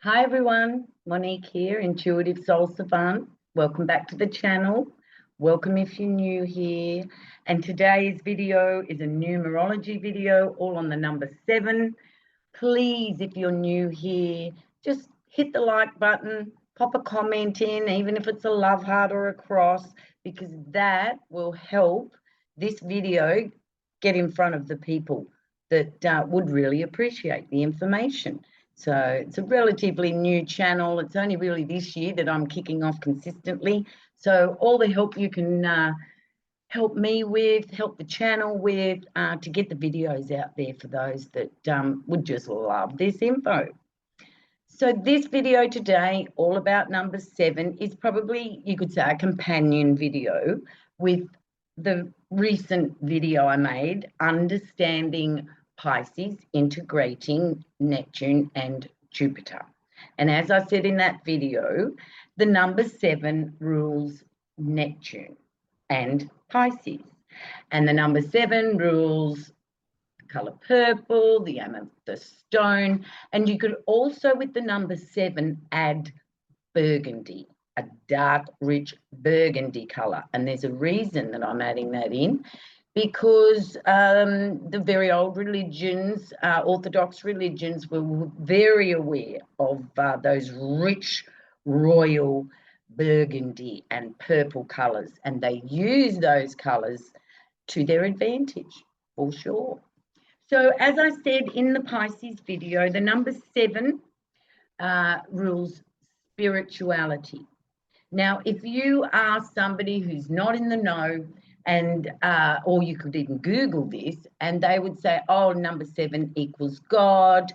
Hi everyone, Monique here, Intuitive Soul Savant. Welcome back to the channel. Welcome if you're new here. And today's video is a numerology video, all on the number 7. Please, if you're new here, just hit the like button, pop a comment in, even if it's a love heart or a cross, because that will help this video get in front of the people that would really appreciate the information. So it's a relatively new channel. It's only really this year that I'm kicking off consistently. So all the help you can help me with, help the channel with, to get the videos out there for those that would just love this info. So this video today, all about number 7, is probably, you could say, a companion video with the recent video I made, Understanding Pisces, Integrating Neptune and Jupiter. And as I said in that video, the number 7 rules Neptune and Pisces. And the number 7 rules the colour purple, the amethyst stone. And you could also, with the number 7, add burgundy, a dark, rich burgundy colour. And there's a reason that I'm adding that in, because the very old religions, Orthodox religions, were very aware of those rich royal burgundy and purple colours, and they use those colours to their advantage, for sure. So as I said in the Pisces video, the number 7 rules spirituality. Now, if you are somebody who's not in the know, and or you could even Google this, and they would say, oh, number 7 equals God.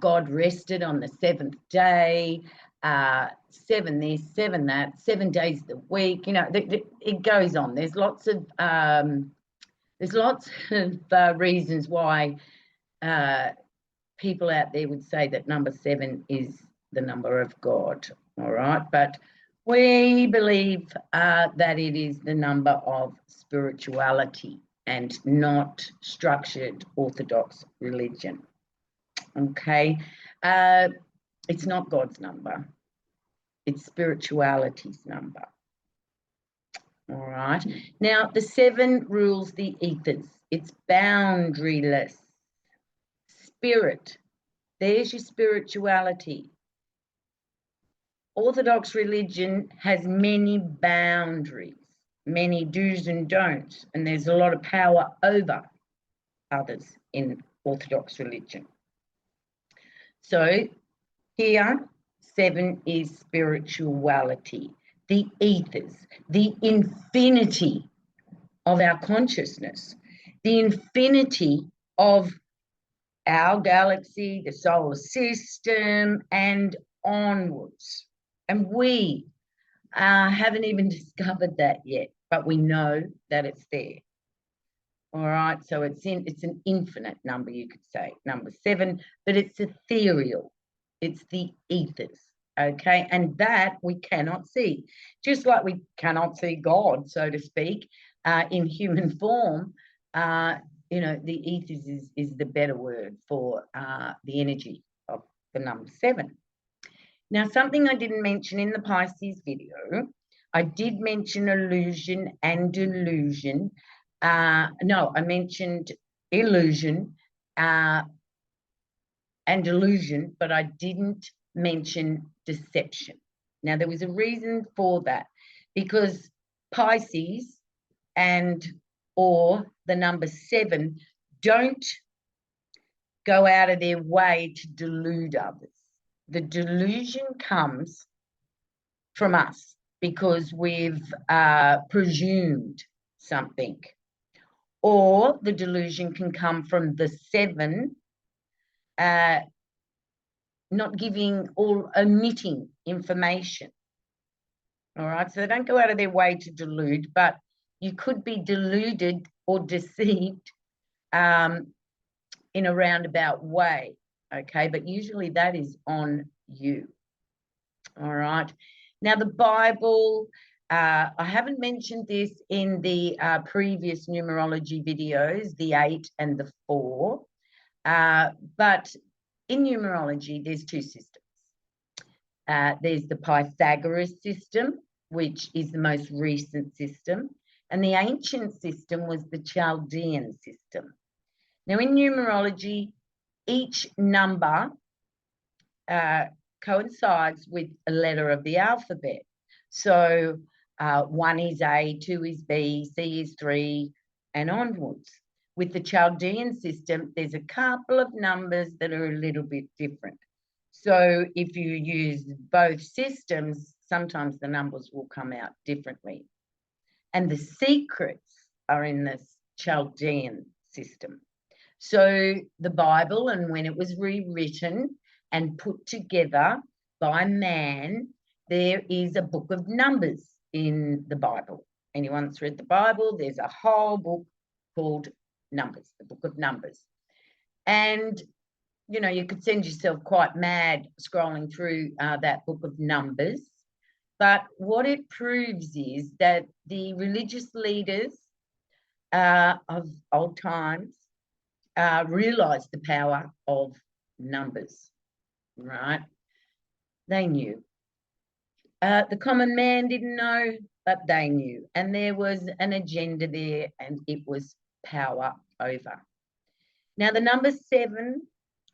God rested on the 7th day. 7 this, 7 that, 7 days of the week. You know, it goes on. There's lots of reasons why people out there would say that number 7 is the number of God. All right, but we believe that it is the number of spirituality and not structured Orthodox religion. Okay, it's not God's number, it's spirituality's number. All right, now the 7 rules the ethers. It's boundaryless spirit. There's your spirituality. Orthodox religion has many boundaries, many do's and don'ts, and there's a lot of power over others in Orthodox religion. So here, 7 is spirituality, the ethers, the infinity of our consciousness, the infinity of our galaxy, the solar system, and onwards. And we haven't even discovered that yet, but we know that it's there. All right, so it's an infinite number, you could say, number 7, but it's ethereal. It's the ethers, okay? And that we cannot see. Just like we cannot see God, so to speak, in human form, you know, the ethers is the better word for the energy of the number 7. Now, something I didn't mention in the Pisces video, I did mention illusion and delusion. No, I mentioned illusion and delusion, but I didn't mention deception. Now, there was a reason for that, because Pisces or the number 7 don't go out of their way to delude others. The delusion comes from us because we've presumed something, or the delusion can come from the 7 not giving or omitting information. All right, so they don't go out of their way to delude, but you could be deluded or deceived in a roundabout way. Okay, but usually that is on you. All right, now the Bible, I haven't mentioned this in the previous numerology videos, the 8 and the 4, but in numerology there's 2 systems. There's the Pythagoras system, which is the most recent system. And the ancient system was the Chaldean system. Now, in numerology, each number coincides with a letter of the alphabet. So 1 is A, 2 is B, C is 3, and onwards. With the Chaldean system, there's a couple of numbers that are a little bit different. So if you use both systems, sometimes the numbers will come out differently. And the secrets are in this Chaldean system. So the Bible, and when it was rewritten and put together by man, there is a book of numbers in the Bible. Anyone that's read the Bible, there's a whole book called Numbers, the book of Numbers. And, you know, you could send yourself quite mad scrolling through that book of Numbers. But what it proves is that the religious leaders of old times realized the power of numbers, right? They knew. The common man didn't know, but they knew. And there was an agenda there, and it was power over. Now, the number 7,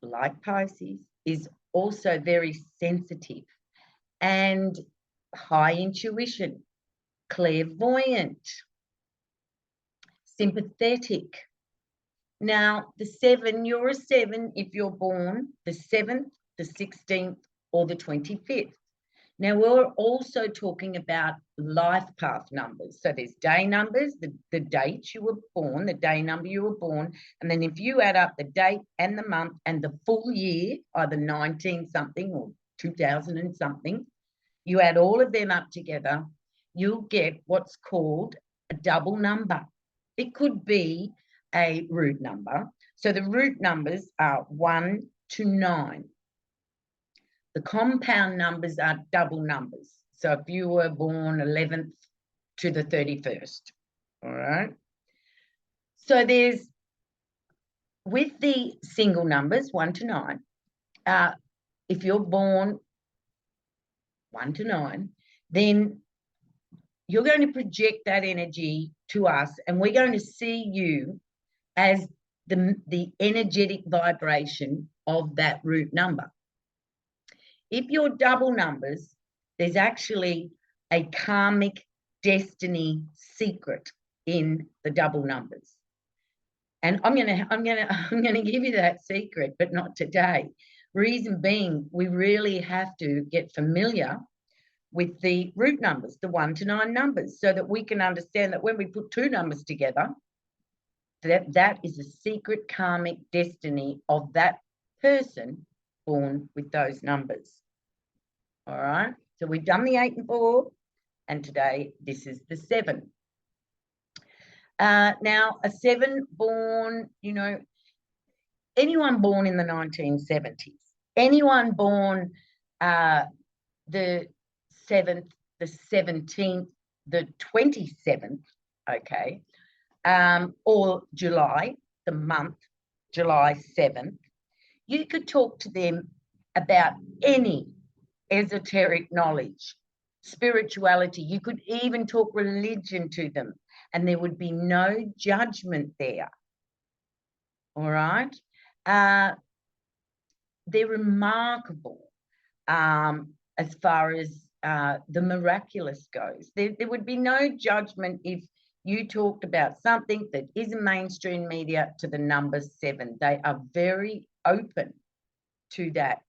like Pisces, is also very sensitive and high intuition, clairvoyant, sympathetic. Now, the 7, you're a 7 if you're born the 7th, the 16th, or the 25th. Now, we're also talking about life path numbers. So there's day numbers, the date you were born, the day number you were born, and then if you add up the date and the month and the full year, either 19-something or 2000 and something, you add all of them up together, you'll get what's called a double number. It could be a root number. So the root numbers are 1 to 9. The compound numbers are double numbers. So if you were born 11th to the 31st, all right? So there's, with the single numbers, 1 to 9, if you're born 1 to 9, then you're going to project that energy to us, and we're going to see you as the energetic vibration of that root number. If you're double numbers, there's actually a karmic destiny secret in the double numbers. And I'm gonna give you that secret, but not today. Reason being, we really have to get familiar with the root numbers, the 1 to 9 numbers, so that we can understand that when we put 2 numbers together, that is a secret karmic destiny of that person born with those numbers. All right, so we've done the 8 and 4, and today this is the 7. Now, a 7 born, you know, anyone born in the 1970s, anyone born the 7th, the 17th, the 27th, okay, or July, the month, July 7th, you could talk to them about any esoteric knowledge, spirituality. You could even talk religion to them, and there would be no judgment there. All right? They're remarkable as far as the miraculous goes. There would be no judgment if you talked about something that isn't mainstream media to the number 7. They are very open to that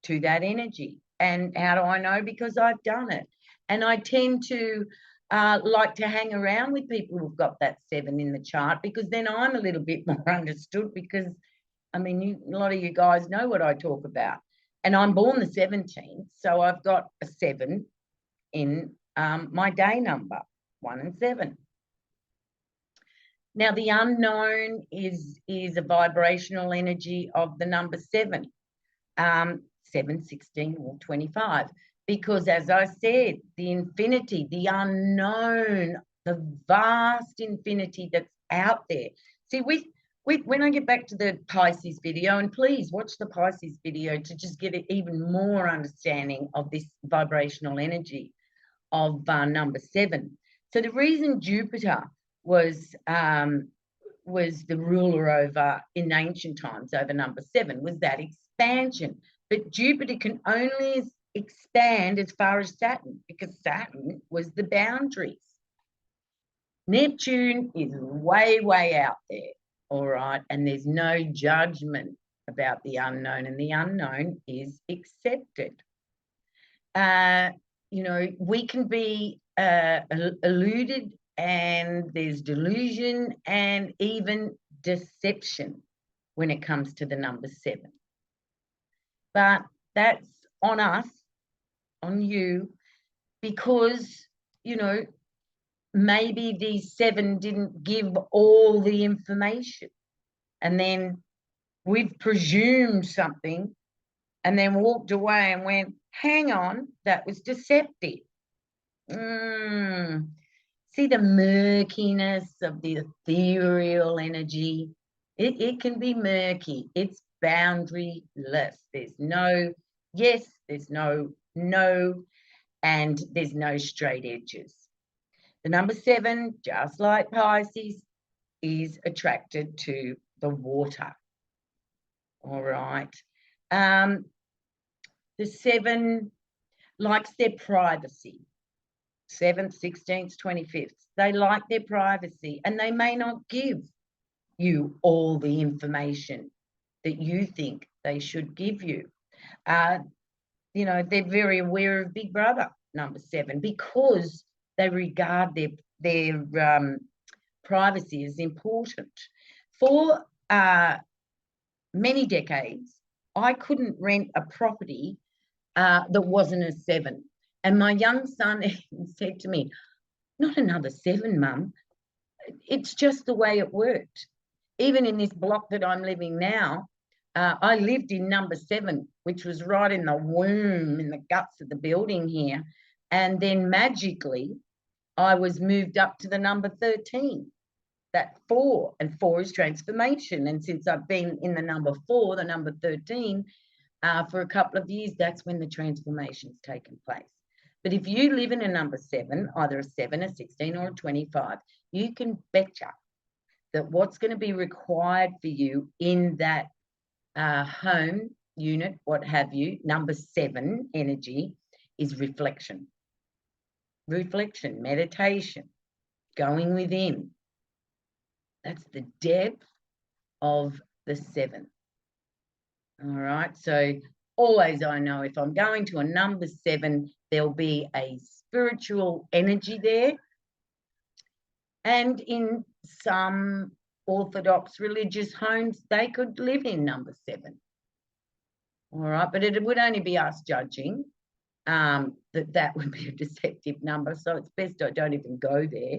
energy. And how do I know? Because I've done it. And I tend to like to hang around with people who've got that 7 in the chart, because then I'm a little bit more understood, because, I mean, a lot of you guys know what I talk about. And I'm born the 17th, so I've got a 7 in my day number, 1 and 7. Now, the unknown is a vibrational energy of the number 7, 7, 16, or 25. Because, as I said, the infinity, the unknown, the vast infinity that's out there. See, when I get back to the Pisces video, and please watch the Pisces video to just get an even more understanding of this vibrational energy of number 7. So the reason Jupiter was the ruler over, in ancient times, over number 7 was that expansion. But Jupiter can only expand as far as Saturn, because Saturn was the boundaries. Neptune is way, way out there, all right? And there's no judgment about the unknown, and the unknown is accepted. You know, we can be eluded, and there's delusion and even deception when it comes to the number 7. But that's on us, on you, because, you know, maybe these 7 didn't give all the information, and then we've presumed something and then walked away and went, hang on, that was deceptive. See the murkiness of the ethereal energy? It can be murky. It's boundaryless. There's no yes, there's no no, and there's no straight edges. The number 7, just like Pisces, is attracted to the water. All right. The 7 likes their privacy. 7th, 16th, 25th. They like their privacy, and they may not give you all the information that you think they should give you. You know, they're very aware of Big Brother, number 7, because they regard their privacy as important. For many decades, I couldn't rent a property that wasn't a 7. And my young son said to me, not another 7, Mum. It's just the way it worked. Even in this block that I'm living now, I lived in number 7, which was right in the womb, in the guts of the building here. And then magically, I was moved up to the number 13, that 4, and 4 is transformation. And since I've been in the number 4, the number 13, for a couple of years, that's when the transformation's taken place. But if you live in a number 7, either a 7, a 16, or a 25, you can betcha that what's going to be required for you in that home unit, what have you, number 7 energy, is reflection. Reflection, meditation, going within. That's the depth of the 7. All right, so always I know if I'm going to a number 7, there'll be a spiritual energy there. And in some Orthodox religious homes, they could live in number 7. All right, but it would only be us judging that would be a deceptive number. So it's best I don't even go there.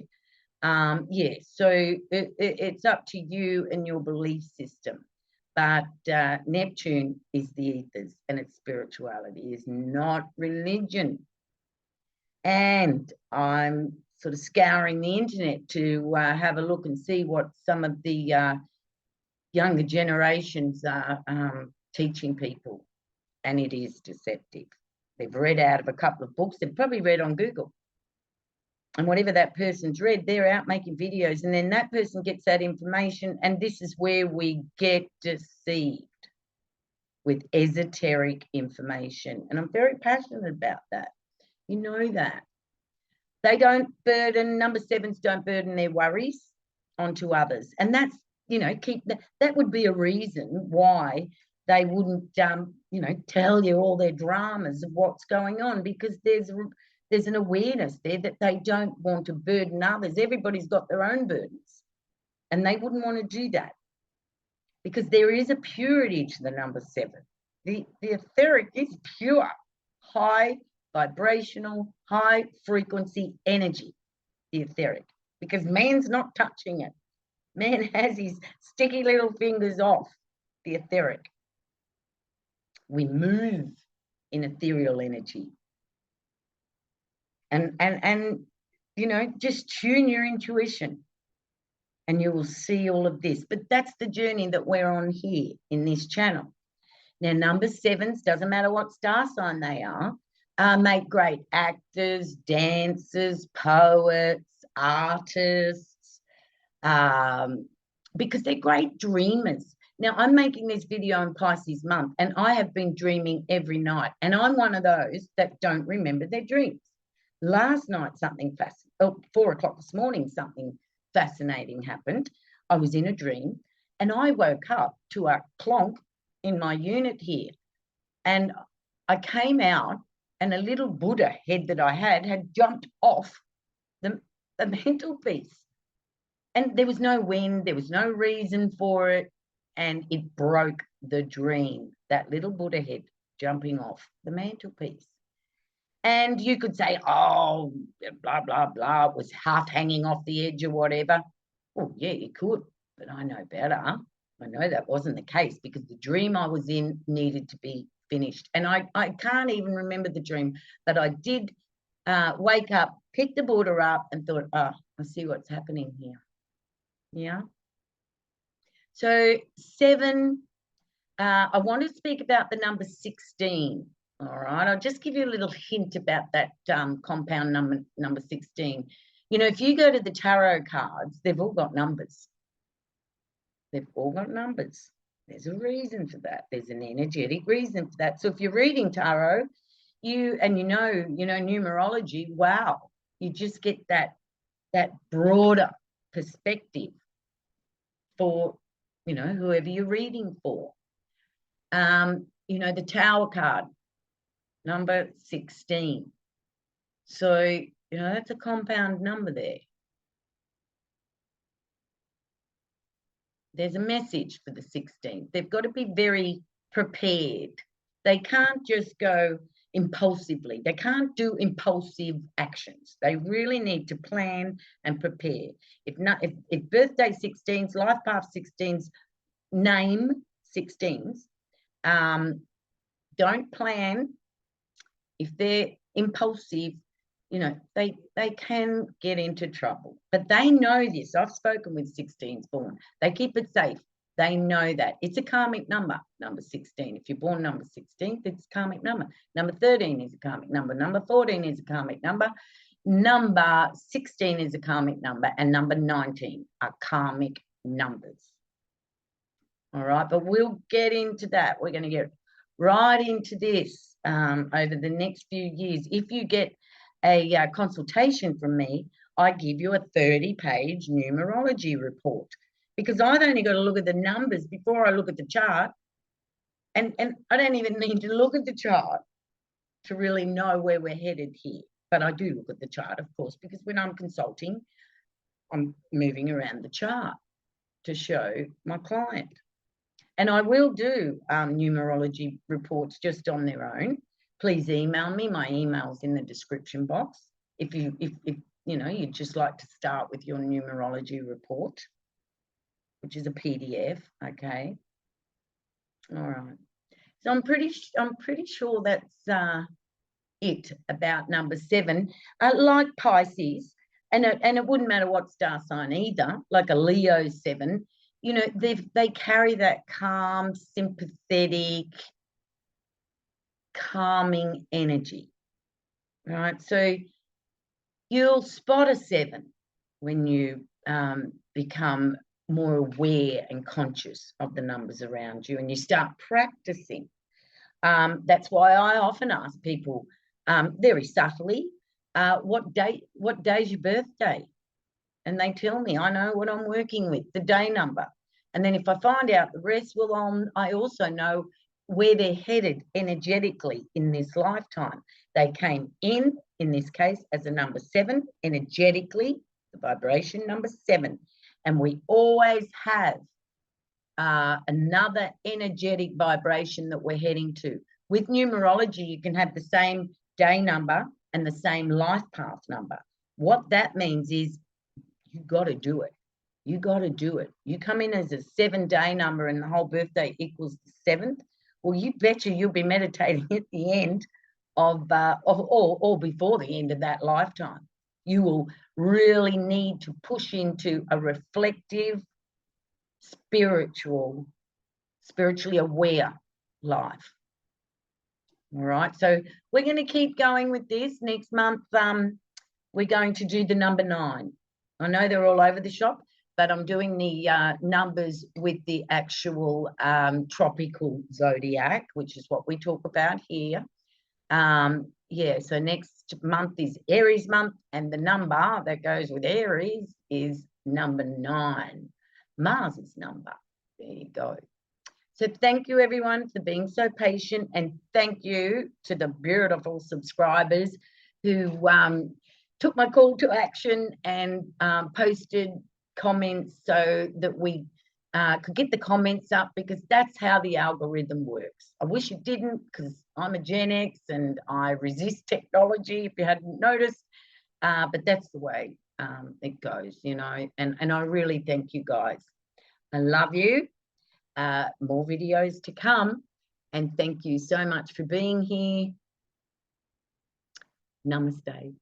Yeah, so it's up to you and your belief system. But Neptune is the ethers, and its spirituality is not religion. And I'm sort of scouring the internet to have a look and see what some of the younger generations are teaching people. And it is deceptive. They've read out of a couple of books. They've probably read on Google. And whatever that person's read, they're out making videos, and then that person gets that information, and this is where we get deceived with esoteric information. And I'm very passionate about that. You know that. They don't burden, number 7s don't burden their worries onto others. And that's, you know, that would be a reason why they wouldn't, you know, tell you all their dramas of what's going on, because there's an awareness there that they don't want to burden others. Everybody's got their own burdens, and they wouldn't want to do that, because there is a purity to the number 7. The etheric is pure, high vibrational, high frequency energy, the etheric, because man's not touching it. Man has his sticky little fingers off the etheric. We move in ethereal energy. And you know, just tune your intuition. and you will see all of this. But that's the journey that we're on here in this channel. Now, number 7s, doesn't matter what star sign they are, make great actors, dancers, poets, artists, because they're great dreamers. Now, I'm making this video on Pisces month, and I have been dreaming every night, and I'm one of those that don't remember their dreams. Last night, something fascinating, 4 o'clock this morning, something fascinating happened. I was in a dream, and I woke up to a clonk in my unit here, and I came out, and a little Buddha head that I had jumped off the mantelpiece, and there was no wind, there was no reason for it, and it broke the dream, that little Buddha head jumping off the mantelpiece. And you could say, oh, blah, blah, blah, it was half hanging off the edge or whatever. Well, yeah, you could, but I know better. I know that wasn't the case, because the dream I was in needed to be finished. And I can't even remember the dream, but I did wake up, pick the Buddha up, and thought, oh, I see what's happening here. Yeah. So 7, I want to speak about the number 16. All right, I'll just give you a little hint about that compound number 16. You know, if you go to the tarot cards, they've all got numbers. They've all got numbers. There's a reason for that. There's an energetic reason for that. So if you're reading tarot, you know numerology, wow, you just get that broader perspective for, you know, whoever you're reading for. You know, the Tower card, number 16. So, you know, that's a compound number there. There's a message for the 16th. They've got to be very prepared. They can't just go impulsively. They can't do impulsive actions. They really need to plan and prepare. If birthday 16s, life path 16s, name 16s, don't plan. If they're impulsive, you know, they can get into trouble. But they know this. I've spoken with 16s born. They keep it safe. They know that. It's a karmic number, number 16. If you're born number 16, it's a karmic number. Number 13 is a karmic number. Number 14 is a karmic number. Number 16 is a karmic number. And number 19 are karmic numbers. All right, but we'll get into that. We're going to get right into this over the next few years. If you get a consultation from me, I give you a 30-page numerology report, because I've only got to look at the numbers before I look at the chart. And I don't even need to look at the chart to really know where we're headed here. But I do look at the chart, of course, because when I'm consulting, I'm moving around the chart to show my client. And I will do numerology reports just on their own. Please email me. My email's in the description box. If you know, you'd just like to start with your numerology report, which is a PDF. Okay. All right. So I'm pretty sure that's it about number 7. Like Pisces, and it wouldn't matter what star sign either. Like a Leo 7. You know, they carry that calm, sympathetic, calming energy, right? So you'll spot a 7 when you become more aware and conscious of the numbers around you, and you start practicing. That's why I often ask people very subtly, what day's your birthday? And they tell me. I know what I'm working with, the day number. And then if I find out the rest, well, I also know where they're headed energetically in this lifetime. They came in this case, as a number 7, energetically, the vibration number 7. And we always have another energetic vibration that we're heading to. With numerology, you can have the same day number and the same life path number. What that means is, you got to do it. You got to do it. You come in as a 7-day number and the whole birthday equals the 7th. Well, you betcha you'll be meditating at the end of or before the end of that lifetime. you will really need to push into a reflective, spiritually aware life. All right, so we're going to keep going with this. Next month, we're going to do the number 9. I know they're all over the shop, but I'm doing the numbers with the actual tropical zodiac, which is what we talk about here. Yeah, so next month is Aries month, and the number that goes with Aries is number 9, Mars's number. There you go. So thank you, everyone, for being so patient, and thank you to the beautiful subscribers who took my call to action and posted comments so that we could get the comments up, because that's how the algorithm works. I wish it didn't, because I'm a Gen X and I resist technology, if you hadn't noticed, but that's the way it goes, you know, and I really thank you guys. I love you. More videos to come, and thank you so much for being here. Namaste.